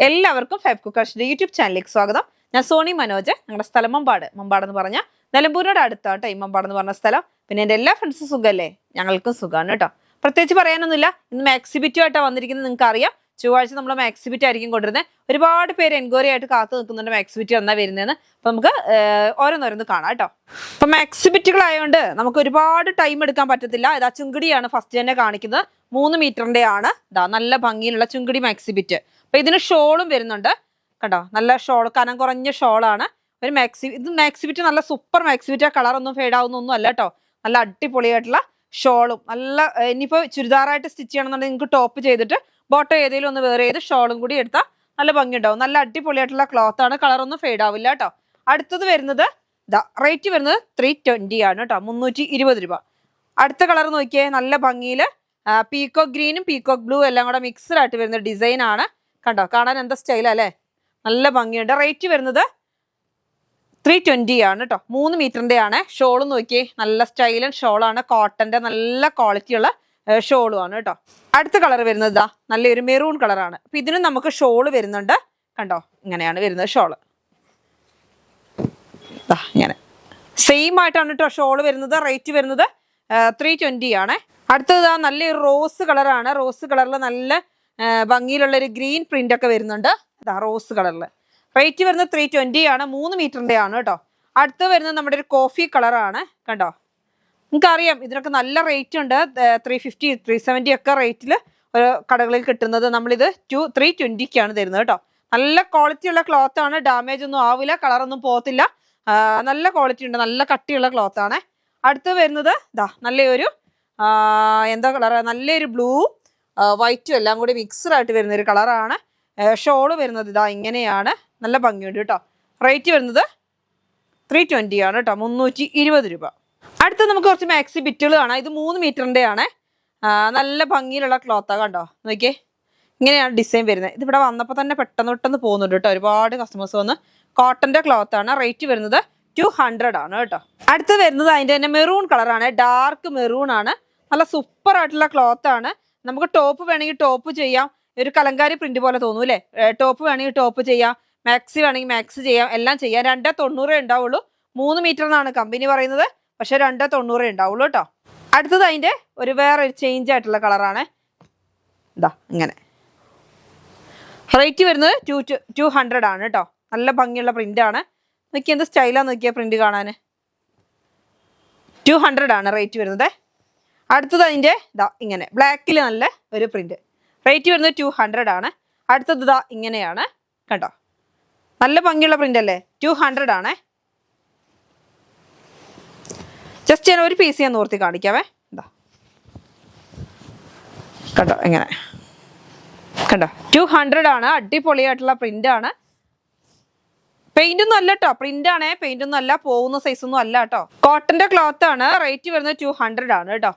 എല്ലാവർക്കും fab കുക്കേഴ്സിന്റെ YouTube ചാനലിലേക്ക് സ്വാഗതം. ഞാൻ സോണി മനോജ്. ഞങ്ങളുടെ സ്ഥലം മമ്പാട് എന്ന് പറഞ്ഞാൽ നിലമ്പൂരിനോട് അടുത്താട്ടോ ഈ മമ്പാട് എന്ന് പറഞ്ഞ സ്ഥലം. പിന്നെ എൻ്റെ എല്ലാ ഫ്രണ്ട്സും സുഖമല്ലേ? ഞങ്ങൾക്കും സുഖമാണ് കേട്ടോ. പ്രത്യേകിച്ച് പറയാനൊന്നുമില്ല. ഇന്ന് മാക്സിബിറ്റുമായിട്ടാണ് വന്നിരിക്കുന്നത്. നിങ്ങൾക്ക് അറിയാം, ചൊവ്വാഴ്ച നമ്മൾ മാക്സിബിറ്റ് ആയിരിക്കും കൊണ്ടുവരുന്നത്. ഒരുപാട് പേര് എൻക്വയറി ആയിട്ട് കാത്തു നിൽക്കുന്നുണ്ട് മാക്സിബിറ്റ് എന്നാ വരുന്നതെന്ന്. അപ്പം നമുക്ക് ഓരോന്നോരോന്ന് കാണാം കേട്ടോ. അപ്പം മാക്സിബിറ്റുകളായതുകൊണ്ട് നമുക്ക് ഒരുപാട് ടൈം എടുക്കാൻ പറ്റത്തില്ല. ഇതാ ചുങ്കിടിയാണ് ഫസ്റ്റ് തന്നെ കാണിക്കുന്നത്. 3 മീറ്ററിന്റെ ആണ്. ഇതാ നല്ല ഭംഗിയിലുള്ള ചുങ്കിടി മാക്സിബിറ്റ്. അപ്പൊ ഇതിന് ഷോളും വരുന്നുണ്ട് കണ്ടോ. നല്ല ഷോൾ, കനം കുറഞ്ഞ ഷോളാണ്. ഒരു ഇത് മാക്സിബിറ്റ് നല്ല സൂപ്പർ മാക്സിബിറ്റ്. കളർ ഒന്നും ഫെയ്ഡ് ആവുന്നൊന്നും അല്ല കേട്ടോ. നല്ല അടിപൊളിയായിട്ടുള്ള ഷോളും നല്ല ഇനിയിപ്പോൾ ചുരിദാറായിട്ട് സ്റ്റിച്ച് ചെയ്യണമെന്നുണ്ടെങ്കിൽ നിങ്ങൾക്ക് ടോപ്പ് ചെയ്തിട്ട് ബോട്ടം ഏതെങ്കിലും ഒന്ന് വേറെ ചെയ്ത് ഷോളും കൂടി എടുത്താൽ നല്ല ഭംഗി ഉണ്ടാവും. നല്ല അടിപൊളിയായിട്ടുള്ള ക്ലോത്ത് ആണ്. കളറൊന്നും ഫെയ്ഡ് ആവില്ല കേട്ടോ. അടുത്തത് വരുന്നത് റേറ്റ് വരുന്നത് 320 ആണ് കേട്ടോ. 320 രൂപ. അടുത്ത കളർ നോക്കിയേ, നല്ല ഭംഗിയിൽ പീക്കോക്ക് ഗ്രീനും പീക്കോക്ക് ബ്ലൂ എല്ലാം കൂടെ മിക്സ്ഡ് ആയിട്ട് വരുന്ന ഡിസൈൻ ആണ് കണ്ടോ. കാണാൻ എന്താ സ്റ്റൈലാ അല്ലേ? നല്ല ഭംഗിയുണ്ട്. റേറ്റ് വരുന്നത് 320 ആണ് കേട്ടോ. 3 മീറ്ററിന്റെ ആണ്. ഷോള് നോക്കിയേ, നല്ല സ്റ്റൈലൻ ഷോളാണ്. കോട്ടന്റെ നല്ല ക്വാളിറ്റിയുള്ള ഷോളും ആണ് കേട്ടോ. അടുത്ത കളർ വരുന്നത് നല്ലൊരു മെറൂൺ കളറാണ്. അപ്പൊ ഇതിനും നമുക്ക് ഷോള് വരുന്നുണ്ട് കണ്ടോ. ഇങ്ങനെയാണ് വരുന്നത് ഷോള്. ഇങ്ങനെ സെയിം ആയിട്ടാണ് കേട്ടോ ഷോള് വരുന്നത്. റേറ്റ് വരുന്നത് 320 ആണ്. അടുത്തത് നല്ലൊരു റോസ് കളറാണ്. റോസ് കളറിൽ നല്ല ഭംഗിയിലുള്ള ഒരു ഗ്രീൻ പ്രിന്റ് ഒക്കെ വരുന്നുണ്ട്. റോസ് കളറിൽ റേറ്റ് വരുന്നത് 320 ആണ്. 3 മീറ്ററിന്റെ ആണ് കേട്ടോ. അടുത്ത് വരുന്നത് നമ്മുടെ ഒരു കോഫി കളറാണ് കണ്ടോ. നിങ്ങൾക്കറിയാം ഇതിനൊക്കെ നല്ല റേറ്റ് ഉണ്ട്. 350 370 ഒക്കെ റേറ്റിൽ കടകളിൽ കിട്ടുന്നത്. നമ്മളിത് 320ക്കാണ് തരുന്നത് കേട്ടോ. നല്ല ക്വാളിറ്റി ഉള്ള ക്ലോത്ത് ആണ്. ഡാമേജ് ഒന്നും ആവില്ല, കളറൊന്നും പോകത്തില്ല. നല്ല ക്വാളിറ്റി ഉണ്ട്, നല്ല കട്ടിയുള്ള ക്ലോത്ത് ആണ്. അടുത്ത് വരുന്നത് നല്ലൊരു എന്താ കളറ്, നല്ലൊരു ബ്ലൂ വൈറ്റും എല്ലാം കൂടി മിക്സ്ഡ് ആയിട്ട് വരുന്നൊരു കളറാണ്. ഷോള് വരുന്നത് ഇങ്ങനെയാണ്. നല്ല ഭംഗിയുണ്ട് കേട്ടോ. റേറ്റ് വരുന്നത് 320 ആണ് കേട്ടോ. 320 രൂപ. അടുത്ത നമുക്ക് കുറച്ച് മാക്സി ബിറ്റുകൾ കാണാം. ഇത് 3 മീറ്ററിന്റെ ആണ്. നല്ല ഭംഗിയിലുള്ള ക്ലോത്താണ് കണ്ടോ. നോക്കിയേ, ഇങ്ങനെയാണ് ഡിസൈൻ വരുന്നത്. ഇതിവിടെ വന്നപ്പോൾ തന്നെ പെട്ടെന്ന് പോകുന്നുണ്ട് കേട്ടോ. ഒരുപാട് കസ്റ്റമേഴ്സ് വന്ന്. കോട്ടന്റെ ക്ലോത്ത് ആണ്. റേറ്റ് വരുന്നത് 200 ആണ് കേട്ടോ. അടുത്ത് വരുന്നത് അതിൻ്റെ തന്നെ മെറൂൺ കളറാണ്. ഡാർക്ക് മെറൂൺ ആണ്. നല്ല സൂപ്പർ ആയിട്ടുള്ള ക്ലോത്ത് ആണ്. നമുക്ക് ടോപ്പ് വേണമെങ്കിൽ ടോപ്പ് ചെയ്യാം. ഒരു കലങ്കാരി പ്രിന്റ് പോലെ തോന്നും അല്ലേ? ടോപ്പ് വേണമെങ്കിൽ ടോപ്പ് ചെയ്യാം, മാക്സി വേണമെങ്കിൽ മാക്സി ചെയ്യാം, എല്ലാം ചെയ്യാം. 290 ഉണ്ടാവുള്ളൂ. 3 മീറ്റർ എന്നാണ് കമ്പനി പറയുന്നത്, പക്ഷെ 290 ഉണ്ടാവുള്ളൂ കേട്ടോ. അടുത്തത് അതിൻ്റെ ഒരു വേറൊരു ചേഞ്ച് ആയിട്ടുള്ള കളറാണ്. ഇങ്ങനെ റേറ്റ് വരുന്നത് 200 ആണ് കേട്ടോ. നല്ല ഭംഗിയുള്ള പ്രിന്റ് ആണ്. നോക്കി എന്ത് സ്റ്റൈലാന്ന് നോക്കിയാൽ പ്രിന്റ് കാണാൻ. 200 ആണ് റേറ്റ് വരുന്നത്. അടുത്തത് അതിൻ്റെ ഇങ്ങനെ ബ്ലാക്കിൽ നല്ല ഒരു പ്രിന്റ്. റേറ്റ് വരുന്നത് 200 ആണ്. അടുത്തത് ഇങ്ങനെയാണ് കേട്ടോ. നല്ല ഭംഗിയുള്ള പ്രിന്റ് അല്ലേ? 200 ആണ്. ജസ്റ്റ് ഞാൻ ഒരു പീസ് ഞാൻ നോർത്തി കാണിക്കാവേ. കേട്ടോ ഇങ്ങനെ കണ്ടോ. 200 ആണ്. അടിപൊളിയായിട്ടുള്ള പ്രിന്റ് ആണ്. പെയിന്റ് ഒന്നും അല്ല കേട്ടോ, പ്രിന്റ് ആണ്. പെയിന്റ് ഒന്നും അല്ല, പോകുന്ന സൈസ് ഒന്നും അല്ല കേട്ടോ. കോട്ടന്റെ ക്ലോത്ത് ആണ്. റേറ്റ് വരുന്നത് 200 ആണ് കേട്ടോ.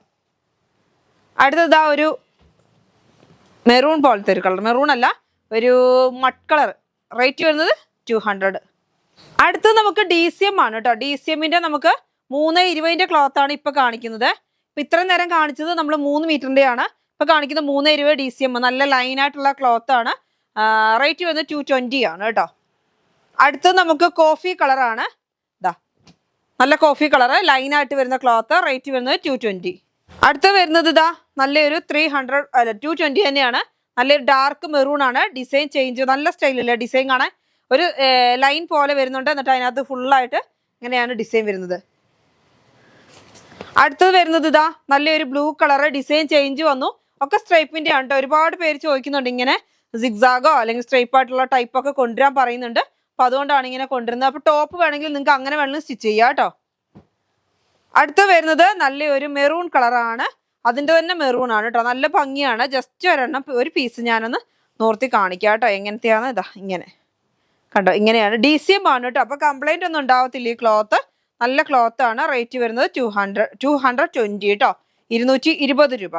അടുത്തത് ഒരു മെറൂൺ പോലത്തെ ഒരു കളർ. മെറൂൺ അല്ല, ഒരു മഡ് കളർ. റേറ്റ് വരുന്നത് 200. അടുത്തത് നമുക്ക് DCM ആണ് കേട്ടോ. DCMന്റെ നമുക്ക് 320ന്റെ ക്ലോത്ത് ആണ് ഇപ്പൊ കാണിക്കുന്നത്. ഇപ്പൊ ഇത്രയും നേരം കാണിച്ചത് നമ്മൾ 3 മീറ്ററിന്റെ ആണ്. ഇപ്പൊ കാണിക്കുന്നത് 320 DCM. നല്ല ലൈൻ ആയിട്ടുള്ള ക്ലോത്ത് ആണ്. റേറ്റ് വരുന്നത് 220 ആണ് കേട്ടോ. അടുത്തത് നമുക്ക് കോഫി കളറാണ്. നല്ല കോഫി കളറ്, ലൈൻ ആയിട്ട് വരുന്ന ക്ലോത്ത്. റേറ്റ് വരുന്നത് 220. അടുത്ത വരുന്നത് നല്ലൊരു 220 തന്നെയാണ്. നല്ലൊരു ഡാർക്ക് മെറൂൺ ആണ്. ഡിസൈൻ ചേഞ്ച്, നല്ല സ്റ്റൈലല്ലേ ഡിസൈൻ കാണാൻ. ഒരു ലൈൻ പോലെ വരുന്നുണ്ട്. എന്നിട്ട് അതിനകത്ത് ഫുള്ളായിട്ട് ഇങ്ങനെയാണ് ഡിസൈൻ വരുന്നത്. അടുത്തത് വരുന്നത് നല്ലൊരു ബ്ലൂ കളറ്. ഡിസൈൻ ചേഞ്ച് വന്നു. ഒക്കെ സ്ട്രൈപ്പിന്റെ ആണ് കേട്ടോ. ഒരുപാട് പേര് ചോദിക്കുന്നുണ്ട് ഇങ്ങനെ സിഗ്സാഗോ അല്ലെങ്കിൽ സ്ട്രൈപ്പ് ആയിട്ടുള്ള ടൈപ്പ് ഒക്കെ കൊണ്ടുവരാൻ പറയുന്നുണ്ട്. അപ്പൊ അതുകൊണ്ടാണ് ഇങ്ങനെ കൊണ്ടുവരുന്നത്. അപ്പൊ ടോപ്പ് വേണമെങ്കിൽ നിങ്ങൾക്ക് അങ്ങനെ വേണമെങ്കിൽ സ്റ്റിച്ച് ചെയ്യാം കേട്ടോ. അടുത്ത വരുന്നത് നല്ലൊരു മെറൂൺ കളറാണ്. അതിൻ്റെ തന്നെ മെറൂൺ ആണ് കേട്ടോ. നല്ല ഭംഗിയാണ്. ജസ്റ്റ് ഒരെണ്ണം ഒരു പീസ് ഞാനൊന്ന് നോർത്തി കാണിക്കാം കേട്ടോ. എങ്ങനത്തെയാണ് ഇങ്ങനെ കണ്ടോ. ഇങ്ങനെയാണ്. DCM ആണ് കേട്ടോ. അപ്പൊ കംപ്ലൈന്റ് ഒന്നും ഉണ്ടാവത്തില്ല. ഈ ക്ലോത്ത് നല്ല ക്ലോത്ത് ആണ്. റേറ്റ് വരുന്നത് 220 കേട്ടോ. 220 രൂപ.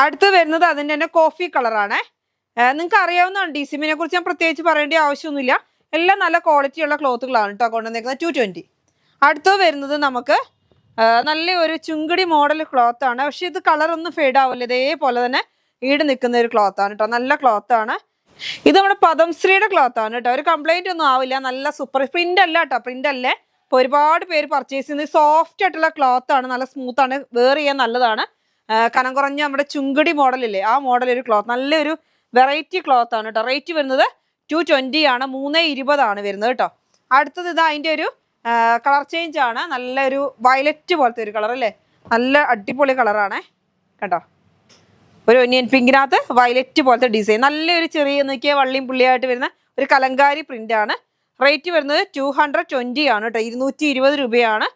അടുത്ത് വരുന്നത് അതിൻ്റെ തന്നെ കോഫി കളറാണ്. നിങ്ങൾക്ക് അറിയാവുന്നതാണ്. DCMനെ കുറിച്ച് ഞാൻ പ്രത്യേകിച്ച് പറയേണ്ട ആവശ്യമൊന്നുമില്ല. എല്ലാം നല്ല ക്വാളിറ്റിയുള്ള ക്ലോത്തുകളാണ് കേട്ടോ കൊണ്ടുവന്നേക്കുന്നത്. 220. അടുത്തത് വരുന്നത് നമുക്ക് നല്ലൊരു ചുങ്കിടി മോഡൽ ക്ലോത്ത് ആണ്. പക്ഷെ ഇത് കളറൊന്നും ഫെയ്ഡ് ആവില്ല. ഇതേപോലെ തന്നെ ഈട് നിൽക്കുന്ന ഒരു ക്ലോത്ത് ആണ് കേട്ടോ. നല്ല ക്ലോത്ത് ആണ് ഇത്. നമ്മുടെ പദംശ്രീയുടെ ക്ലോത്ത് ആണ് കേട്ടോ. ഒരു കംപ്ലൈന്റ് ഒന്നും ആവില്ല. നല്ല സൂപ്പർ പ്രിന്റ് അല്ല കേട്ടോ, പ്രിന്റ് അല്ലേ. ഇപ്പൊ ഒരുപാട് പേര് പർച്ചേസ് ചെയ്യുന്നത്. സോഫ്റ്റ് ആയിട്ടുള്ള ക്ലോത്ത് ആണ്, നല്ല സ്മൂത്ത് ആണ്, വെയർ ചെയ്യാൻ നല്ലതാണ്. കനം കുറഞ്ഞ നമ്മുടെ ചുങ്കടി മോഡലില്ലേ, ആ മോഡൽ ഒരു ക്ലോത്ത്, നല്ലൊരു വെറൈറ്റി ക്ലോത്ത് ആണ് കേട്ടോ. റേറ്റ് വരുന്നത് 220 ആണ്, 320 ആണ് വരുന്നത് കേട്ടോ. അടുത്തത് ഇതാ അതിന്റെ ഒരു കളർ ചേഞ്ച് ആണ്. നല്ലൊരു വയലറ്റ് പോലത്തെ ഒരു കളർ അല്ലേ, നല്ല അടിപൊളി കളറാണേ കേട്ടോ. ഒരു ഒനിയൻ പിങ്കിനകത്ത് വയലറ്റ് പോലത്തെ ഡിസൈൻ, നല്ലൊരു ചെറിയ നോക്കിയാൽ വള്ളിയും പുള്ളിയായിട്ട് വരുന്ന ഒരു കലങ്കാരി പ്രിന്റ് ആണ്. റേറ്റ് വരുന്നത് 220 ആണ് കേട്ടോ, 220 രൂപയാണ്.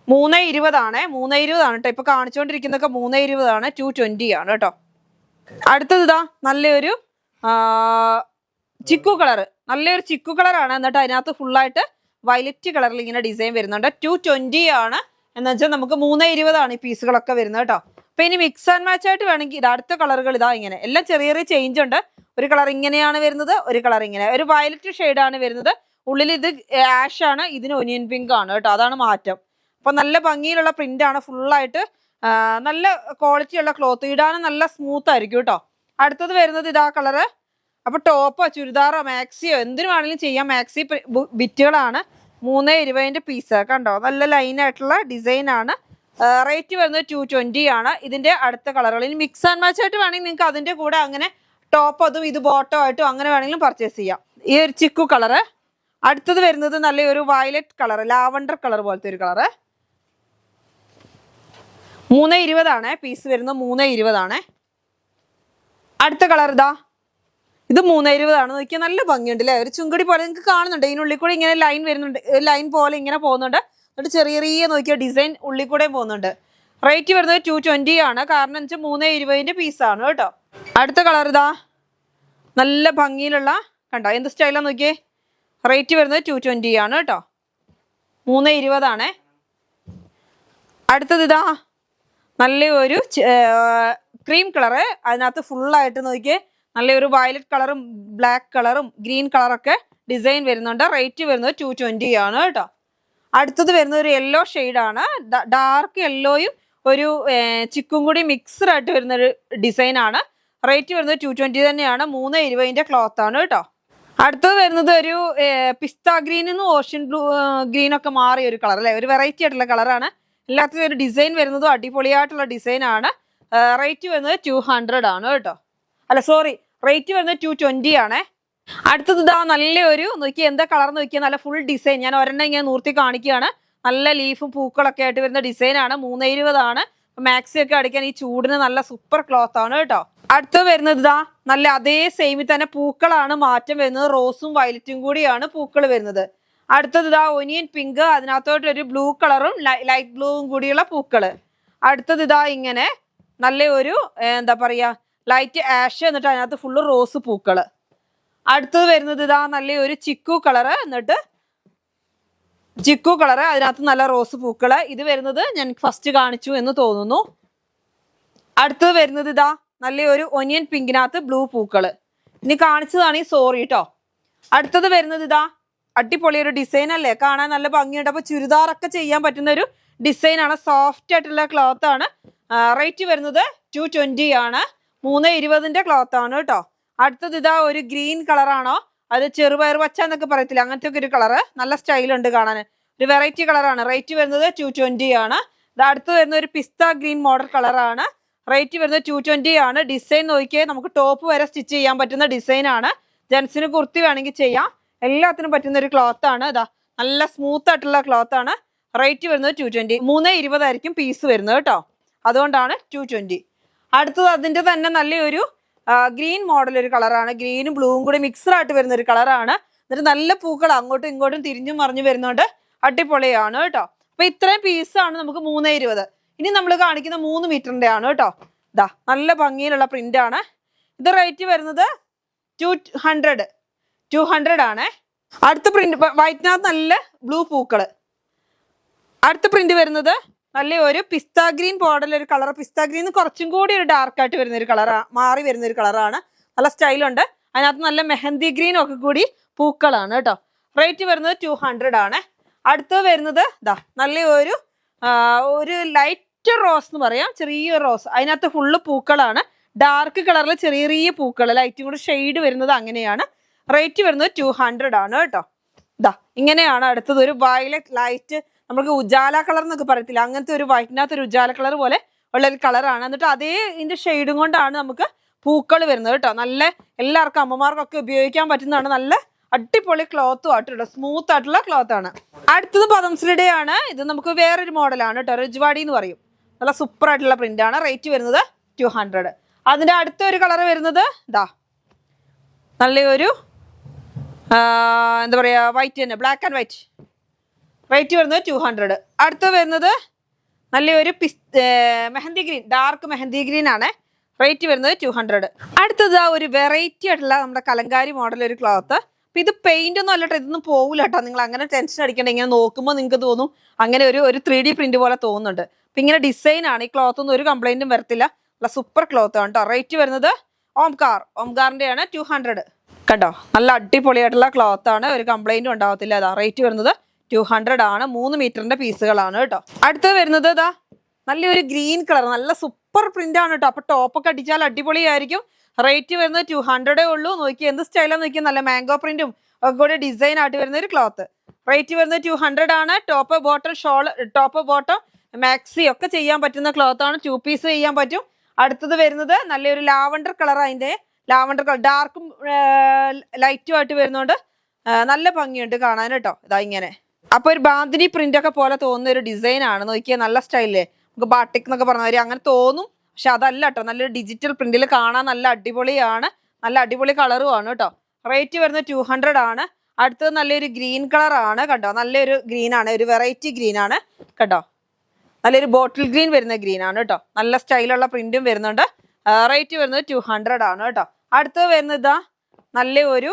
320 ആണ്, 320 ആണ് കേട്ടോ. ഇപ്പൊ കാണിച്ചുകൊണ്ടിരിക്കുന്നതൊക്കെ 320 ആണ്, 220 ആണ് കേട്ടോ. അടുത്തത് ഇതാ നല്ലൊരു ചിക്കു കളർ, നല്ലൊരു ചിക്കു കളറാണ്. എന്നിട്ട് അതിനകത്ത് ഫുള്ളായിട്ട് വയലറ്റ് കളറിൽ ഇങ്ങനെ ഡിസൈൻ വരുന്നുണ്ട്. 220 ആണ് എന്ന് വെച്ചാൽ നമുക്ക് 320 ആണ് ഈ പീസുകളൊക്കെ വരുന്നത് കേട്ടോ. അപ്പൊ ഇനി മിക്സ് ആൻഡ് മാച്ച് ആയിട്ട് വേണമെങ്കിൽ ഇത് അടുത്ത കളറുകൾ ഇതാ ഇങ്ങനെ, എല്ലാം ചെറിയ ചെറിയ ചേഞ്ച് ഉണ്ട്. ഒരു കളർ ഇങ്ങനെയാണ് വരുന്നത്, ഒരു കളർ ഇങ്ങനെ, ഒരു വയലറ്റ് ഷെയ്ഡാണ് വരുന്നത്. ഉള്ളിൽ ഇത് ആഷ് ആണ്, ഇതിന് ഒനിയൻ പിങ്ക് ആണ് കേട്ടോ, അതാണ് മാറ്റം. അപ്പൊ നല്ല ഭംഗിയിലുള്ള പ്രിന്റ് ആണ്, ഫുള്ളായിട്ട് നല്ല ക്വാളിറ്റി ഉള്ള ക്ലോത്ത്, ഇടാനും നല്ല സ്മൂത്ത് ആയിരിക്കും കേട്ടോ. അടുത്തത് വരുന്നത് ഇതാ കളറ്. അപ്പൊ ടോപ്പോ ചുരിദാറോ മാക്സിയോ എന്തിനു വേണമെങ്കിലും ചെയ്യാം. മാക്സി ബിറ്റുകളാണ്. 320 പീസ് കണ്ടോ, നല്ല ലൈനായിട്ടുള്ള ഡിസൈൻ ആണ്. റേറ്റ് വരുന്നത് 220 ആണ്. ഇതിന്റെ അടുത്ത കളറുകൾ ഇനി മിക്സ് ആൻഡ് മാച്ച് ആയിട്ട് വേണമെങ്കിൽ നിങ്ങൾക്ക് അതിന്റെ കൂടെ അങ്ങനെ ടോപ്പ് അതും ഇത് ബോട്ടോ ആയിട്ടും അങ്ങനെ വേണമെങ്കിലും പർച്ചേസ് ചെയ്യാം. ഈ ഒരു ചിക്കു കളറ്. അടുത്തത് വരുന്നത് നല്ലൊരു വയലറ്റ് കളർ, ലാവണ്ടർ കളർ പോലത്തെ ഒരു കളറ്. 320 ആണ് പീസ് വരുന്നത്, 320 ആണ്. അടുത്ത കളർ ഇതാ, ഇത് 320 ആണ്. നോക്കിയാൽ നല്ല ഭംഗിയുണ്ട് അല്ലേ, ഒരു ചുങ്കടി പോലെ നിങ്ങൾക്ക് കാണുന്നുണ്ട്. ഇതിനുള്ളിൽ കൂടെ ഇങ്ങനെ ലൈൻ വരുന്നുണ്ട്, ലൈൻ പോലെ ഇങ്ങനെ പോകുന്നുണ്ട്. എന്നിട്ട് ചെറിയ ചെറിയ നോക്കിയ ഡിസൈൻ ഉള്ളിൽ കൂടെ പോകുന്നുണ്ട്. റേറ്റ് വരുന്നത് 220 ആണ്, കാരണം എന്ന് വെച്ചാൽ 320 പീസാണ് കേട്ടോ. അടുത്ത കളർ ഇതാ നല്ല ഭംഗിയിലുള്ള, കണ്ടോ എന്ത് സ്റ്റൈലാന്ന് നോക്കിയേ. റേറ്റ് വരുന്നത് 220 ആണ് കേട്ടോ, 320 ആണ്. അടുത്തത് ഇതാ നല്ലൊരു ക്രീം കളറ്, അതിനകത്ത് ഫുള്ളായിട്ട് നോക്കിയേ നല്ലൊരു വയലറ്റ് കളറും ബ്ലാക്ക് കളറും ഗ്രീൻ കളറൊക്കെ ഡിസൈൻ വരുന്നുണ്ട്. റേറ്റ് വരുന്നത് 220 ആണ് കേട്ടോ. അടുത്തത് വരുന്നത് ഒരു യെല്ലോ ഷെയ്ഡാണ്, ഡാർക്ക് യെല്ലോയും ഒരു ചിക്കും കൂടി മിക്സ്ഡ് ആയിട്ട് വരുന്നൊരു ഡിസൈനാണ്. റേറ്റ് വരുന്നത് 220 തന്നെയാണ്, 320 ക്ലോത്ത് ആണ് കേട്ടോ. അടുത്തത് വരുന്നത് ഒരു പിസ്ത ഗ്രീനിൽ നിന്ന് ഓഷ്യൻ ബ്ലൂ ഗ്രീനൊക്കെ മാറിയ ഒരു കളർ അല്ലേ, ഒരു വെറൈറ്റി ആയിട്ടുള്ള കളറാണ്. എല്ലാത്തിനും ഒരു ഡിസൈൻ വരുന്നതും അടിപൊളിയായിട്ടുള്ള ഡിസൈൻ ആണ്. റേറ്റ് വരുന്നത് 200 ആണ് കേട്ടോ. അല്ല സോറി, റേറ്റ് വരുന്നത് 220 ആണേ. അടുത്തത് ഇതാ നല്ലൊരു നോക്കി, എന്താ കളർ നോക്കിയാൽ നല്ല ഫുൾ ഡിസൈൻ, ഞാൻ ഒരെണ്ണം ഇങ്ങനെ നൂർത്തി കാണിക്കുകയാണ്. നല്ല ലീഫും പൂക്കളൊക്കെ ആയിട്ട് വരുന്ന ഡിസൈൻ ആണ്. 320 ആണ്. മാക്സി ഒക്കെ അടിക്കാൻ ഈ ചൂടിന് നല്ല സൂപ്പർ ക്ലോത്ത് ആണ് കേട്ടോ. അടുത്തത് വരുന്നത് ഇതാ നല്ല അതേ സെയിമിൽ തന്നെ പൂക്കളാണ് മാറ്റം വരുന്നത്, റോസും വയലറ്റും കൂടിയാണ് പൂക്കൾ വരുന്നത്. അടുത്തത് ഇതാ ഒനിയൻ പിങ്ക്, അതിനകത്തോട്ട് ഒരു ബ്ലൂ കളറും ലൈറ്റ് ബ്ലൂവും കൂടിയുള്ള പൂക്കള്. അടുത്തത് ഇതാ ഇങ്ങനെ നല്ല ഒരു എന്താ പറയാ ലൈറ്റ് ആഷ്, എന്നിട്ട് അതിനകത്ത് ഫുള്ള് റോസ് പൂക്കള്. അടുത്തത് വരുന്നത് ഇതാ നല്ല ഒരു ചിക്കു കളറ്, എന്നിട്ട് ചിക്കു കളറ്, അതിനകത്ത് നല്ല റോസ് പൂക്കള്. ഇത് വരുന്നത് ഞാൻ ഫസ്റ്റ് കാണിച്ചു എന്ന് തോന്നുന്നു. അടുത്തത് വരുന്നത് ഇതാ നല്ല ഒരു ഒനിയൻ പിങ്കിനകത്ത് ബ്ലൂ പൂക്കള്. ഇനി കാണിച്ചതാണ് ഈ സോറി കേട്ടോ. അടുത്തത് വരുന്നത് ഇതാ അടിപൊളി ഒരു ഡിസൈൻ അല്ലേ, കാണാൻ നല്ല ഭംഗിയുണ്ട്. അപ്പൊ ചുരിദാറൊക്കെ ചെയ്യാൻ പറ്റുന്ന ഒരു ഡിസൈൻ ആണ്, സോഫ്റ്റ് ആയിട്ടുള്ള ക്ലോത്ത് ആണ്. റേറ്റ് വരുന്നത് 220 ആണ്, 320 ക്ലോത്ത് ആണ് കേട്ടോ. അടുത്തത് ഇതാ ഒരു ഗ്രീൻ കളറാണോ, അത് ചെറുപയർ പച്ച എന്നൊക്കെ പറയത്തില്ല, അങ്ങനത്തെ ഒക്കെ ഒരു കളറ്, നല്ല സ്റ്റൈലുണ്ട് കാണാൻ, ഒരു വെറൈറ്റി കളറാണ്. റേറ്റ് വരുന്നത് 220 ആണ്. ഇത് അടുത്ത് വരുന്ന ഒരു പിസ്ത ഗ്രീൻ മോഡൽ കളറാണ്. റേറ്റ് വരുന്നത് 220 ആണ്. ഡിസൈൻ നോക്കിയാൽ നമുക്ക് ടോപ്പ് വരെ സ്റ്റിച്ച് ചെയ്യാൻ പറ്റുന്ന ഡിസൈൻ ആണ്. ജെൻസിന് കുർത്തി വേണമെങ്കിൽ ചെയ്യാം, എല്ലാത്തിനും പറ്റുന്ന ഒരു ക്ലോത്ത് ആണ്. ഇതാ നല്ല സ്മൂത്ത് ആയിട്ടുള്ള ക്ലോത്ത് ആണ്. റേറ്റ് വരുന്നത് 220, 320 ആയിരിക്കും പീസ് വരുന്നത് കേട്ടോ, അതുകൊണ്ടാണ് 220. അടുത്തത് അതിന്റെ തന്നെ നല്ലൊരു ഗ്രീൻ മോഡൽ ഒരു കളറാണ്, ഗ്രീനും ബ്ലൂവും കൂടി മിക്സ്ഡ് ആയിട്ട് വരുന്ന ഒരു കളറാണ്. എന്നിട്ട് നല്ല പൂക്കൾ അങ്ങോട്ടും ഇങ്ങോട്ടും തിരിഞ്ഞും മറിഞ്ഞു വരുന്നുണ്ട്, അടിപൊളിയാണ് കേട്ടോ. അപ്പൊ ഇത്രയും പീസാണ് നമുക്ക് 320. ഇനി നമ്മൾ കാണിക്കുന്ന 3 മീറ്ററിന്റെ ആണ് കേട്ടോ. ഇതാ നല്ല ഭംഗിയിലുള്ള പ്രിന്റ് ആണ്. ഇത് റേറ്റ് വരുന്നത് 200 ആണ്. അടുത്ത പ്രിന്റ് വൈറ്റിനകത്ത് നല്ല ബ്ലൂ പൂക്കള്. അടുത്ത പ്രിന്റ് വരുന്നത് നല്ല ഒരു പിസ്ത ഗ്രീൻ മോഡൽ ഒരു കളർ, പിസ്ത ഗ്രീൻ കുറച്ചും കൂടി ഒരു ഡാർക്ക് ആയിട്ട് വരുന്ന ഒരു കളറാണ്, മാറി വരുന്ന ഒരു കളറാണ്. നല്ല സ്റ്റൈലുണ്ട്. അതിനകത്ത് നല്ല മെഹന്തി ഗ്രീൻ ഒക്കെ കൂടി പൂക്കളാണ് കേട്ടോ. റേറ്റ് വരുന്നത് 200 ആണ്. അടുത്തത് വരുന്നത് ഇതാ നല്ല ഒരു ലൈറ്റ് ഒറ്റ റോസ് എന്ന് പറയാം, ചെറിയ റോസ്. അതിനകത്ത് ഫുള്ള് പൂക്കളാണ്. ഡാർക്ക് കളറിൽ ചെറിയ ചെറിയ പൂക്കൾ, ലൈറ്റും കൂടി ഷെയ്ഡ് വരുന്നത് അങ്ങനെയാണ്. റേറ്റ് വരുന്നത് 200 ആണ് കേട്ടോ. ഇതാ ഇങ്ങനെയാണ്. അടുത്തത് ഒരു വയലറ്റ് ലൈറ്റ്, നമുക്ക് ഉജാല കളർ എന്നൊക്കെ പറയത്തില്ല, അങ്ങനത്തെ ഒരു വൈറ്റിനകത്ത് ഒരു ഉജാല കളർ പോലെ ഉള്ള ഒരു കളറാണ്. എന്നിട്ട് അതേ ഇതിന്റെ ഷെയ്ഡും കൊണ്ടാണ് നമുക്ക് പൂക്കൾ വരുന്നത് കേട്ടോ. നല്ല എല്ലാവർക്കും അമ്മമാർക്കൊക്കെ ഉപയോഗിക്കാൻ പറ്റുന്നതാണ്. നല്ല അടിപൊളി ക്ലോത്തും ആയിട്ടുള്ള സ്മൂത്ത് ആയിട്ടുള്ള ക്ലോത്ത് ആണ്. അടുത്തത് പദംസിയുടെ ആണ്. ഇത് നമുക്ക് വേറൊരു മോഡലാണ് കേട്ടോ, രജ്വാടി എന്ന് പറയും. നല്ല സൂപ്പർ ആയിട്ടുള്ള പ്രിന്റ് ആണ്. റേറ്റ് വരുന്നത് 200. അതിന്റെ അടുത്ത ഒരു കളർ വരുന്നത് ഇതാ നല്ലൊരു എന്താ പറയാ, വൈറ്റ് തന്നെ, ബ്ലാക്ക് ആൻഡ് വൈറ്റ്. റേറ്റ് വരുന്നത് 200. അടുത്ത വരുന്നത് നല്ലൊരു mehndi green, dark mehndi green ആണ്. റേറ്റ് വരുന്നത് 200. അടുത്തത് ഒരു വെറൈറ്റി ആയിട്ടുള്ള നമ്മുടെ കലങ്കാരി മോഡൽ ഒരു ക്ലോത്ത്. അപ്പൊ ഇത് പെയിന്റ് ഒന്നും അല്ലട്ടോ, ഇതൊന്നും പോകില്ല കേട്ടോ. നിങ്ങൾ അങ്ങനെ ടെൻഷൻ അടിക്കണ്ട. ഇങ്ങനെ നോക്കുമ്പോൾ നിങ്ങൾക്ക് തോന്നും അങ്ങനെ ഒരു 3D പ്രിന്റ് പോലെ തോന്നുന്നുണ്ട്. അപ്പൊ ഇങ്ങനെ ഡിസൈൻ ആണ്. ഈ ക്ലോത്ത് ഒന്നും ഒരു കംപ്ലൈന്റും വരത്തില്ല. നല്ല സൂപ്പർ ക്ലോത്ത് ആണ് കേട്ടോ. റേറ്റ് വരുന്നത് ഓംകാറിന്റെ ആണ് 200. കണ്ടോ, നല്ല അടിപൊളിയായിട്ടുള്ള ക്ലോത്ത് ആണ്, ഒരു കംപ്ലൈന്റും ഉണ്ടാവത്തില്ല. അതാ റേറ്റ് വരുന്നത് 200 ആണ്. 3 മീറ്ററിന്റെ പീസുകളാണ് കേട്ടോ. അടുത്തത് വരുന്നത് ഇതാ നല്ലൊരു ഗ്രീൻ കളർ, നല്ല സൂപ്പർ പ്രിന്റ് ആണ് കേട്ടോ. അപ്പൊ ടോപ്പൊക്കെ അടിച്ചാൽ അടിപൊളിയായിരിക്കും. റേറ്റ് വരുന്നത് 200 ഉള്ളൂ. നോക്കി എന്ത് സ്റ്റൈലാന്ന് നോക്കിയാൽ നല്ല മാംഗോ പ്രിന്റും ഒക്കെ കൂടെ ഡിസൈൻ ആയിട്ട് വരുന്ന ഒരു ക്ലോത്ത്. റേറ്റ് വരുന്നത് 200 ആണ്. Top bottom shawl, top bottom maxi ഒക്കെ ചെയ്യാൻ പറ്റുന്ന ക്ലോത്ത് ആണ്. 2 പീസ് ചെയ്യാൻ പറ്റും. അടുത്തത് വരുന്നത് നല്ലൊരു ലാവണ്ടർ കളർ, അതിന്റെ ലാവണ്ടർ കളർ ഡാർക്കും ലൈറ്റും ആയിട്ട് വരുന്നോണ്ട് നല്ല ഭംഗിയുണ്ട് കാണാൻ കേട്ടോ. ഇതാ ഇങ്ങനെ. അപ്പൊ ഒരു ബാന്തിനി പ്രിന്റ് ഒക്കെ പോലെ തോന്നുന്ന ഒരു ഡിസൈൻ ആണ്. നോക്കിയാൽ നല്ല സ്റ്റൈലേ, നമുക്ക് ബാട്ടിക് എന്നൊക്കെ പറഞ്ഞവര് അങ്ങനെ തോന്നും. പക്ഷെ അതല്ല കേട്ടോ, നല്ലൊരു ഡിജിറ്റൽ പ്രിന്റിൽ കാണാൻ നല്ല അടിപൊളിയാണ്. നല്ല അടിപൊളി കളറും ആണ് കേട്ടോ. റേറ്റ് വരുന്നത് 200 ആണ്. അടുത്തത് നല്ലൊരു ഗ്രീൻ കളർ ആണ് കേട്ടോ. നല്ലൊരു ഗ്രീൻ ആണ്, ഒരു വെറൈറ്റി ഗ്രീൻ ആണ് കേട്ടോ. നല്ലൊരു ബോട്ടിൽ ഗ്രീൻ വരുന്ന ഗ്രീൻ ആണ് കേട്ടോ. നല്ല സ്റ്റൈലുള്ള പ്രിന്റും വരുന്നുണ്ട്. റേറ്റ് വരുന്നത് 200 ആണ് കേട്ടോ. അടുത്തത് വരുന്നത് ഇതാ നല്ലൊരു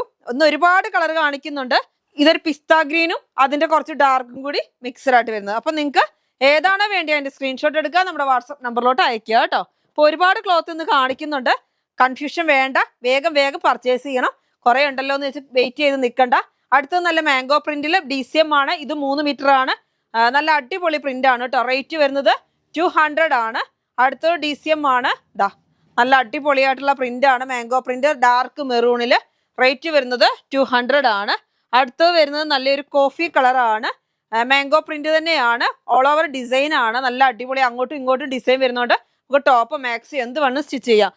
ഒരുപാട് കളർ കാണിക്കുന്നുണ്ട്. ഇതൊരു പിസ്ത ഗ്രീനും അതിന്റെ കുറച്ച് ഡാർക്കും കൂടി മിക്സഡ് ആയിട്ട് വരുന്നത്. അപ്പൊ നിങ്ങൾക്ക് ഏതാണോ വേണ്ടി അതിന്റെ സ്ക്രീൻഷോട്ട് എടുക്കുക, നമ്മുടെ വാട്സപ്പ് നമ്പറിലോട്ട് അയക്കുക കേട്ടോ. അപ്പൊ ഒരുപാട് ക്ലോത്ത് ഇന്ന് കാണിക്കുന്നുണ്ട്. കൺഫ്യൂഷൻ വേണ്ട, വേഗം പർച്ചേസ് ചെയ്യണം. കുറെ ഉണ്ടല്ലോ എന്ന് വെച്ച് വെയിറ്റ് ചെയ്ത് നിൽക്കണ്ട. അടുത്തത് നല്ല മാംഗോ പ്രിന്റിൽ DCM ആണ്. ഇത് 3 മീറ്റർ ആണ്. നല്ല അടിപൊളി പ്രിന്റ് ആണ് കേട്ടോ. റേറ്റ് വരുന്നത് 200 ആണ്. അടുത്തത് DCM ആണ്. ഇതാ നല്ല അടിപൊളിയായിട്ടുള്ള പ്രിന്റ് ആണ്, മാംഗോ പ്രിന്റ് ഡാർക്ക് മെറൂണില്. റേറ്റ് വരുന്നത് 200 ആണ്. അടുത്തത് വരുന്നത് നല്ലൊരു കോഫി കളറാണ്. മാംഗോ പ്രിന്റ് തന്നെയാണ്. ഓൾ ഓവർ ഡിസൈൻ ആണ്. നല്ല അടിപൊളി അങ്ങോട്ടും ഇങ്ങോട്ടും ഡിസൈൻ വരുന്നുണ്ട്. നമുക്ക് ടോപ്പ് മാക്സി എന്ത് വേണം സ്റ്റിച്ച് ചെയ്യാം.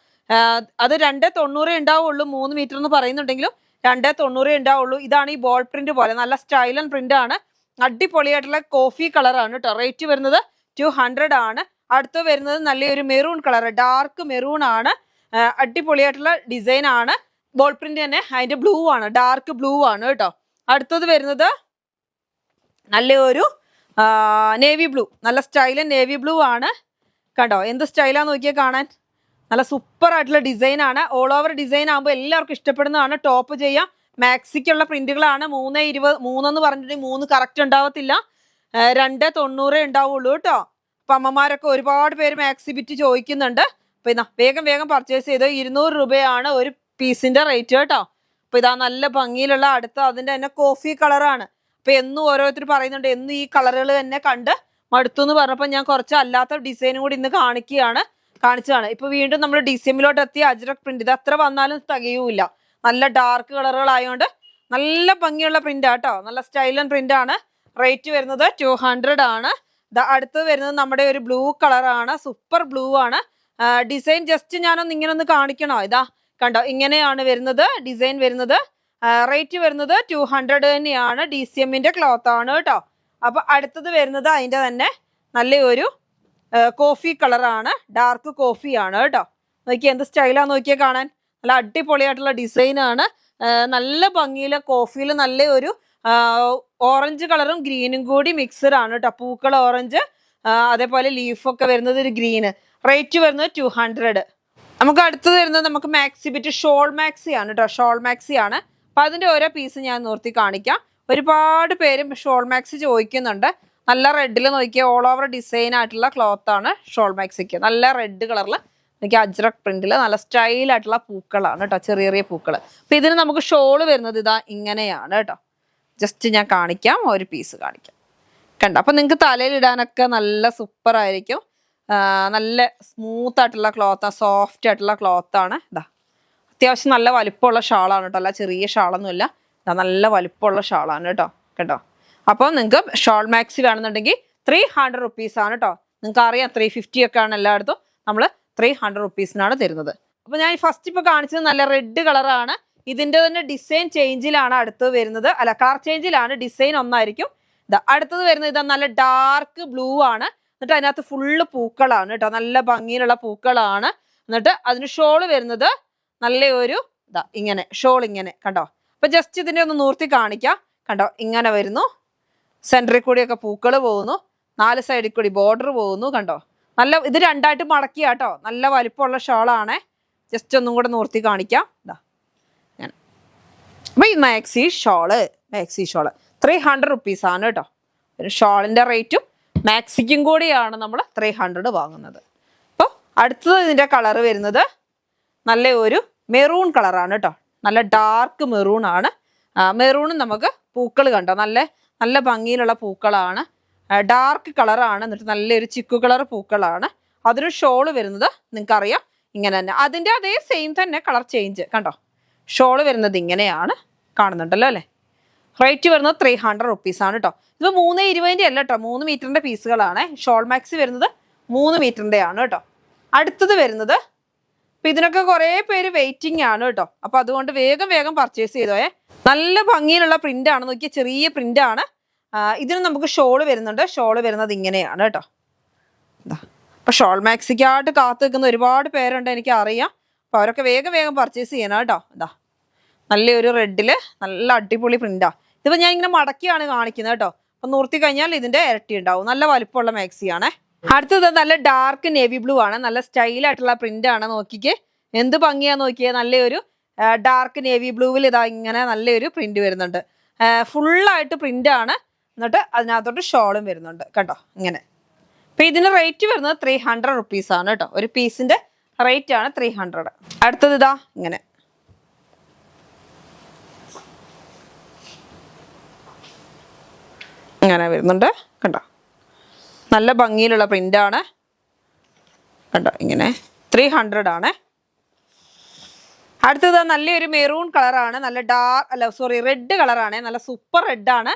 അത് 290 ഉണ്ടാവുള്ളൂ. 3 മീറ്റർ എന്ന് പറയുന്നുണ്ടെങ്കിലും 290 ഉണ്ടാവുള്ളൂ. ഇതാണ് ഈ ബോൾ പ്രിന്റ് പോലെ നല്ല സ്റ്റൈലൻ പ്രിന്റ് ആണ്. അടിപൊളിയായിട്ടുള്ള കോഫി കളറാണ് കേട്ടോ. റേറ്റ് വരുന്നത് 200 ആണ്. അടുത്ത് വരുന്നത് നല്ലൊരു മെറൂൺ കളർ, ഡാർക്ക് മെറൂൺ ആണ്. അടിപൊളിയായിട്ടുള്ള ഡിസൈൻ ആണ്. ബോൾ പ്രിന്റ് തന്നെ. അതിന്റെ ബ്ലൂ ആണ്, ഡാർക്ക് ബ്ലൂ ആണ് കേട്ടോ. അടുത്തത് വരുന്നത് നല്ലൊരു നേവി ബ്ലൂ, നല്ല സ്റ്റൈലൻ നേവി ബ്ലൂ ആണ് കണ്ടോ. എന്ത് സ്റ്റൈലാന്ന് നോക്കിയാൽ കാണാൻ. നല്ല സൂപ്പർ ആയിട്ടുള്ള ഡിസൈൻ ആണ്. ഓൾ ഓവർ ഡിസൈൻ ആകുമ്പോൾ എല്ലാവർക്കും ഇഷ്ടപ്പെടുന്നതാണ്. ടോപ്പ് ചെയ്യാം. മാക്സിക്കുള്ള പ്രിന്റുകളാണ്. 320 3 പറഞ്ഞിട്ടുണ്ടെങ്കിൽ 3 കറക്റ്റ് ഉണ്ടാവത്തില്ല. 290 ഉണ്ടാവുള്ളൂ കേട്ടോ. അപ്പൊ അമ്മമാരൊക്കെ ഒരുപാട് പേര് മാക്സി ബിറ്റ് ചോദിക്കുന്നുണ്ട്. അപ്പൊ ഇതാ വേഗം പർച്ചേസ് ചെയ്ത് 200 രൂപയാണ് ഒരു പീസിന്റെ റേറ്റ് കേട്ടോ. അപ്പൊ ഇതാ നല്ല ഭംഗിയിലുള്ള അടുത്ത അതിന്റെ തന്നെ കോഫി കളറാണ്. അപ്പൊ എന്നും ഓരോരുത്തർ പറയുന്നുണ്ട് എന്നും ഈ കളറുകൾ തന്നെ കണ്ട് മടുത്തു എന്ന് പറഞ്ഞപ്പോൾ ഞാൻ കുറച്ച് അല്ലാത്ത ഡിസൈനും കൂടി ഇന്ന് കാണിച്ചതാണ്. ഇപ്പൊ വീണ്ടും നമ്മൾ DCMലോട്ട് എത്തിയ അജ്രക് പ്രിന്റ്. ഇത് അത്ര വന്നാലും തികയൂല. നല്ല ഡാർക്ക് കളറുകളായതുകൊണ്ട് നല്ല ഭംഗിയുള്ള പ്രിന്റ് ആട്ടോ. നല്ല സ്റ്റൈലൻ പ്രിന്റ് ആണ്. റേറ്റ് വരുന്നത് 200 ആണ്. അടുത്ത് വരുന്നത് നമ്മുടെ ഒരു ബ്ലൂ കളറാണ്. സൂപ്പർ ബ്ലൂ ആണ്. ഡിസൈൻ ജസ്റ്റ് ഞാനൊന്ന് ഇങ്ങനെ ഒന്ന് കാണിക്കണോ. ഇതാ കണ്ടോ, ഇങ്ങനെയാണ് വരുന്നത് ഡിസൈൻ വരുന്നത്. റേറ്റ് വരുന്നത് 200 തന്നെയാണ്. DCMന്റെ ക്ലോത്ത് ആണ് കേട്ടോ. അപ്പൊ അടുത്തത് വരുന്നത് അതിന്റെ തന്നെ നല്ലൊരു കോഫി കളറാണ്. ഡാർക്ക് കോഫി ആണ് കേട്ടോ. നോക്കിയാൽ എന്ത് സ്റ്റൈലാന്ന് നോക്കിയാൽ കാണാൻ. നല്ല അടിപൊളിയായിട്ടുള്ള ഡിസൈൻ ആണ്. നല്ല ഭംഗിയിലെ കോഫിയിൽ നല്ലൊരു ഓറഞ്ച് കളറും ഗ്രീനും കൂടി മിക്സഡ് ആണ് കേട്ടോ. പൂക്കൾ ഓറഞ്ച്, അതേപോലെ ലീഫൊക്കെ വരുന്നത് ഒരു ഗ്രീന്. റേറ്റ് വരുന്നത് 200. നമുക്ക് അടുത്തത് വരുന്നത് നമുക്ക് മാക്സി ബിറ്റ് ഷോൾ മാക്സി ആണ് കേട്ടോ. ഷോൾ മാക്സി ആണ്. അപ്പൊ അതിന്റെ ഓരോ പീസ് ഞാൻ നിർത്തി കാണിക്കാം. ഒരുപാട് പേരും ഷോൾ മാക്സി ചോദിക്കുന്നുണ്ട്. നല്ല റെഡിൽ നോക്കിയാൽ ഓൾ ഓവർ ഡിസൈൻ ആയിട്ടുള്ള ക്ലോത്ത് ആണ് ഷോൾ മാക്സിക്ക്. നല്ല റെഡ് കളറിൽ എനിക്ക് അജ്രക് പ്രിന്റിൽ നല്ല സ്റ്റൈലായിട്ടുള്ള പൂക്കളാണ് കേട്ടോ. ചെറിയ പൂക്കൾ. അപ്പൊ ഇതിന് നമുക്ക് ഷോള് വരുന്നത് ഇതാ ഇങ്ങനെയാണ് കേട്ടോ. ജസ്റ്റ് ഞാൻ കാണിക്കാം, ഒരു പീസ് കാണിക്കാം. കണ്ടോ. അപ്പൊ നിങ്ങൾക്ക് തലയിലിടാനൊക്കെ നല്ല സൂപ്പർ ആയിരിക്കും. നല്ല സ്മൂത്ത് ആയിട്ടുള്ള ക്ലോത്താണ്, സോഫ്റ്റ് ആയിട്ടുള്ള ക്ലോത്താണ്. ഇതാ അത്യാവശ്യം നല്ല വലിപ്പമുള്ള ഷാളാണ് കേട്ടോ, അല്ല ചെറിയ ഷാളൊന്നുമില്ല. ഇതാ നല്ല വലിപ്പമുള്ള ഷാളാണ് കേട്ടോ. കേട്ടോ, അപ്പോൾ നിങ്ങൾക്ക് ഷോൾ മാക്സി വേണമെന്നുണ്ടെങ്കിൽ 300 റുപ്പീസാണ് കേട്ടോ. നിങ്ങൾക്ക് അറിയാം 350 ഒക്കെ ആണ് എല്ലായിടത്തും, നമ്മൾ 300 റുപ്പീസിനാണ് തരുന്നത്. അപ്പോൾ ഞാൻ ഫസ്റ്റ് ഇപ്പോൾ കാണിച്ചത് നല്ല റെഡ് കളറാണ്. ഇതിൻ്റെ തന്നെ ഡിസൈൻ ചേഞ്ചിലാണ് അടുത്തത് വരുന്നത്, അല്ല കളർ ചേഞ്ചിലാണ്, ഡിസൈൻ ഒന്നായിരിക്കും. ഇതാ അടുത്തത് വരുന്നത് ഇതാ നല്ല ഡാർക്ക് ബ്ലൂ ആണ്. എന്നിട്ട് അതിനകത്ത് ഫുള്ള് പൂക്കളാണ് കേട്ടോ, നല്ല ഭംഗിയിലുള്ള പൂക്കളാണ്. എന്നിട്ട് അതിന് ഷോള് വരുന്നത് നല്ല ഒരു ഇതാ ഇങ്ങനെ ഷോൾ ഇങ്ങനെ കണ്ടോ. അപ്പൊ ജസ്റ്റ് ഇതിനെ ഒന്ന് നൂർത്തി കാണിക്കാം. കണ്ടോ, ഇങ്ങനെ വരുന്നു, സെന്ററിൽ കൂടിയൊക്കെ പൂക്കൾ പോകുന്നു, 4 സൈഡിൽ കൂടി ബോർഡർ പോകുന്നു. കണ്ടോ, നല്ല ഇത് രണ്ടായിട്ട് മടക്കിയാട്ടോ, നല്ല വലിപ്പമുള്ള ഷോളാണേ. ജസ്റ്റ് ഒന്നും കൂടെ നൂർത്തി കാണിക്കാം. ഇതാ ഞാൻ അപ്പൊ ഈ മാക്സി ഷോള് 300 റുപ്പീസാണ് കേട്ടോ. ഒരു ഷോളിന്റെ റേറ്റും മാക്സിക്കും കൂടിയാണ് നമ്മൾ 300 വാങ്ങുന്നത്. അപ്പോൾ അടുത്തത് ഇതിന്റെ കളർ വരുന്നത് നല്ല ഒരു മെറൂൺ കളറാണ് കേട്ടോ, നല്ല ഡാർക്ക് മെറൂൺ ആണ്. മെറൂണും നമുക്ക് പൂക്കൾ കണ്ടോ, നല്ല നല്ല ഭംഗിയിലുള്ള പൂക്കളാണ്, ഡാർക്ക് കളറാണ്. എന്നിട്ട് നല്ലൊരു ചിക്കു കളർ പൂക്കളാണ്. അതിന് ഷോള് വരുന്നത് നിങ്ങൾക്കറിയാം ഇങ്ങനെ തന്നെ, അതിൻ്റെ അതേ സെയിം തന്നെ കളർ ചേഞ്ച് കണ്ടോ. ഷോള് വരുന്നത് ഇങ്ങനെയാണ്, കാണുന്നുണ്ടല്ലോ അല്ലേ. റേറ്റ് വരുന്നത് 300 റുപ്പീസാണ് കേട്ടോ. ഇത് 320 അല്ല കേട്ടോ, 3 മീറ്ററിന്റെ പീസുകളാണ്. ഷോൾ മാക്സി വരുന്നത് 3 മീറ്ററിന്റെ ആണ് കേട്ടോ. അടുത്തത് വരുന്നത് അപ്പൊ ഇതിനൊക്കെ കുറെ പേര് വെയിറ്റിംഗ് ആണ് കേട്ടോ. അപ്പൊ അതുകൊണ്ട് വേഗം പർച്ചേസ് ചെയ്തോയെ. നല്ല ഭംഗിയിലുള്ള പ്രിന്റ് ആണ്, നോക്കിയ ചെറിയ പ്രിന്റ് ആണ്. ഇതിന് നമുക്ക് ഷോള് വരുന്നുണ്ട്. ഷോള് വരുന്നത് ഇങ്ങനെയാണ് കേട്ടോ. അപ്പൊ ഷോൾ മാക്സിക്കായിട്ട് കാത്തു നിൽക്കുന്ന ഒരുപാട് പേരുണ്ട്, എനിക്ക് അറിയാം. അപ്പൊ അവരൊക്കെ വേഗം പർച്ചേസ് ചെയ്യണം കേട്ടോ. ഇതാ നല്ലൊരു റെഡില് നല്ല അടിപൊളി പ്രിന്റാ. ഇതിപ്പോ ഞാൻ ഇങ്ങനെ മടക്കിയാണ് കാണിക്കുന്നത് കേട്ടോ. അപ്പൊ നിർത്തി കഴിഞ്ഞാൽ ഇതിന്റെ ഇരട്ടി ഉണ്ടാവും. നല്ല വലുപ്പമുള്ള മാക്സിയാണേ. അടുത്തത് നല്ല ഡാർക്ക് നേവി ബ്ലൂ ആണ്, നല്ല സ്റ്റൈലായിട്ടുള്ള പ്രിന്റ് ആണ്. നോക്കിക്കേ എന്ത് ഭംഗിയാ നോക്കിയേ, നല്ലൊരു ഡാർക്ക് നേവി ബ്ലൂവിൽ ഇതാ ഇങ്ങനെ നല്ലൊരു പ്രിന്റ് വരുന്നുണ്ട്. ഫുള്ളായിട്ട് പ്രിന്റ് ആണ്. എന്നിട്ട് അതിനകത്തോട്ട് ഷോളും വരുന്നുണ്ട് കേട്ടോ ഇങ്ങനെ. അപ്പൊ ഇതിന് റേറ്റ് വരുന്നത് 300 റുപ്പീസാണ് കേട്ടോ. ഒരു പീസിന്റെ റേറ്റ് ആണ് 300. അടുത്തത് ഇതാ ഇങ്ങനെ ഇങ്ങനെ വരുന്നുണ്ട് കണ്ടോ, നല്ല ഭംഗിയിലുള്ള പ്രിന്റ് ആണ് കണ്ടോ. ഇങ്ങനെ 300 ആണ്. അടുത്തത് നല്ലൊരു മെറൂൺ കളറാണ്, നല്ല റെഡ് കളറാണ്, നല്ല സൂപ്പർ റെഡാണ്.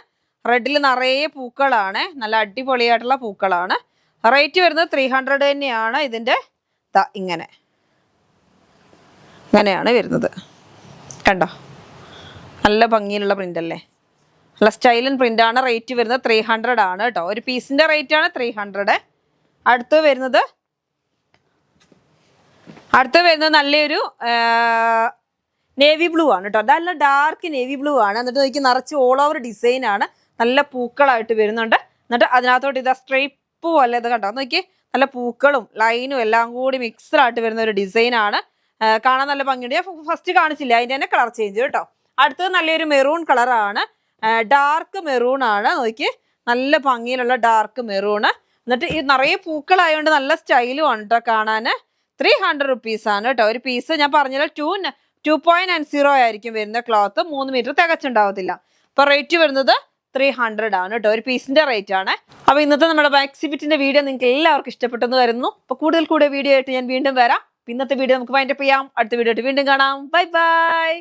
റെഡിൽ നിറയെ പൂക്കളാണ്, നല്ല അടിപൊളിയായിട്ടുള്ള പൂക്കളാണ്. റേറ്റ് വരുന്നത് 300 തന്നെയാണ്. ഇതിൻ്റെ ഇങ്ങനെയാണ് വരുന്നത് കണ്ടോ, നല്ല ഭംഗിയിലുള്ള പ്രിന്റ് അല്ലേ, നല്ല സ്റ്റൈലൻ പ്രിന്റ് ആണ്. റേറ്റ് വരുന്നത് 300 ആണ് കേട്ടോ. ഒരു പീസിന്റെ റേറ്റ് ആണ് 300. അടുത്ത് വരുന്നത് നല്ലൊരു നേവി ബ്ലൂ ആണ് കേട്ടോ. നല്ല ഡാർക്ക് നേവി ബ്ലൂ ആണ്. എന്നിട്ട് നോക്കി നിറച്ച് ഓൾ ഓവർ ഡിസൈൻ ആണ്, നല്ല പൂക്കളായിട്ട് വരുന്നുണ്ട്. എന്നിട്ട് അതിനകത്തോട്ട് ഇതാ സ്ട്രൈപ്പ് പോലെ ഇത് കണ്ടോ, നോക്കി നല്ല പൂക്കളും ലൈനും എല്ലാം കൂടി മിക്സ്ഡ് ആയിട്ട് വരുന്ന ഒരു ഡിസൈൻ ആണ്. കാണാൻ നല്ല ഭംഗിയുണ്ട്. ഞാൻ ഫസ്റ്റ് കാണിച്ചില്ല, അതിൻ്റെ തന്നെ കളർ ചേഞ്ച് കേട്ടോ. അടുത്തത് നല്ലൊരു മെറൂൺ കളറാണ്, ഡാർക്ക് മെറൂൺ ആണ്. നോക്കി നല്ല ഭംഗിയിലുള്ള ഡാർക്ക് മെറൂണ്. എന്നിട്ട് ഈ നിറയെ പൂക്കളായതുകൊണ്ട് നല്ല സ്റ്റൈലും ആണ് കേട്ടോ കാണാൻ. 300 റുപ്പീസാണ് കേട്ടോ. ഒരു പീസ് ഞാൻ പറഞ്ഞല്ലോ 2.90 ആയിരിക്കും വരുന്ന ക്ലോത്ത്. 3 മീറ്റർ തികച്ചുണ്ടാവത്തില്ല. അപ്പൊ റേറ്റ് വരുന്നത് 300 ആണ് കേട്ടോ. ഒരു പീസിന്റെ റേറ്റ് ആണ്. അപ്പൊ ഇന്നത്തെ നമ്മുടെ എക്സിബിറ്റിന്റെ വീഡിയോ നിങ്ങൾക്ക് എല്ലാവർക്കും ഇഷ്ടപ്പെട്ടെന്ന് വരുന്നു. അപ്പൊ കൂടുതൽ വീഡിയോ ആയിട്ട് ഞാൻ വീണ്ടും വരാം. ഇന്നത്തെ വീഡിയോ നമുക്ക് വൈൻഡപ്പ് ചെയ്യാം. അടുത്ത വീഡിയോ ആയിട്ട് വീണ്ടും കാണാം. Bye bye.